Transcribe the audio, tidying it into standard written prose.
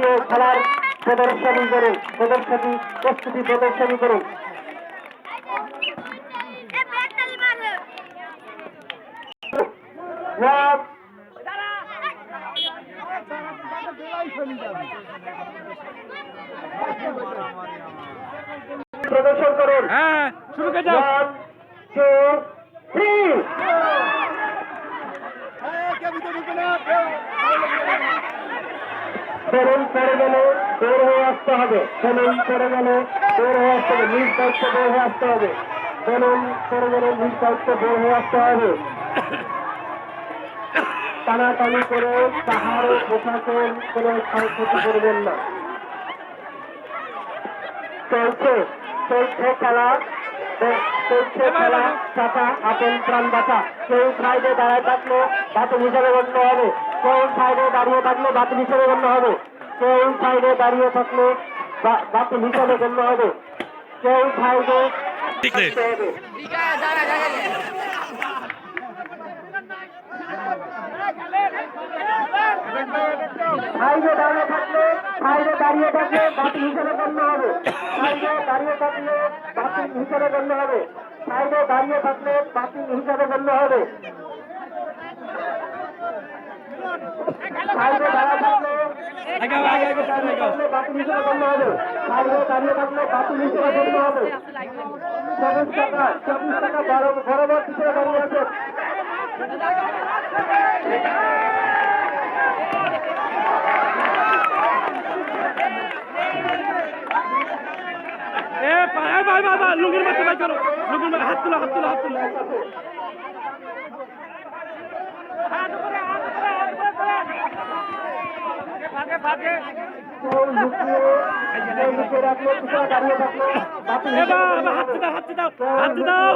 খেলার প্রদর্শনী করুন, প্রস্তুতি প্রদর্শনী করুন। প্রদর্শন করুন। হ্যাঁ, শুরু করে দাও। 1 2 3 তরুণ পড়ে গেলে বের হয়ে আসতে হবে। তরুণ পড়ে গেলে বের হয়ে আসতে হবে। নিজ দায়িত্ব বের হয়ে আসতে হবে। তরুণ পড়ে গেলে নিজ দায়িত্ব বের হয়ে আসতে হবে। টানাটানি করে পাহাড়ে প্রশাসন কোনো ক্ষয়ক্ষতি করবেন না। চলছে খেলা, চলছে খেলা। চাপা আপন প্রাণ বাঁচা। কেউ সাইডে দাঁড়ায় থাকলে বাতিল হিসাবে গণ্য হবে। কেউ সাইডে দাঁড়িয়ে থাকলে বাতিল হিসাবে গণ্য হবে। কেউ সাইডে দাঁড়িয়ে থাকলে বাতিল হিসাবে গণ্য হবে। কেউ সাইডে থাকতে হবে। সাইডে দাঁড়িয়ে থাকলে বাতিল হিসাবে গণ্য হবে। সাইডে দাঁড়িয়ে থাকলে বাতিল হিসাবে গণ্য হবে। সাইডে দাঁড়িয়ে থাকলে বাতিল হিসাবে গণ্য হবে। সাইডে দাঁড়িয়ে থাকলে বাতিল হিসাবে গণ্য হবে। সাইডে দাঁড়িয়ে থাকলে বাতিল হিসাবে গণ্য হবে। 24 টাকা বরাবর পিছনে দাঁড়িয়ে আছে। লুঙ্গির মাথা বাই করো, লুঙ্গির মাথা হাত তুলো। হাত দাও। আমার হাত দাও। হাত দাও।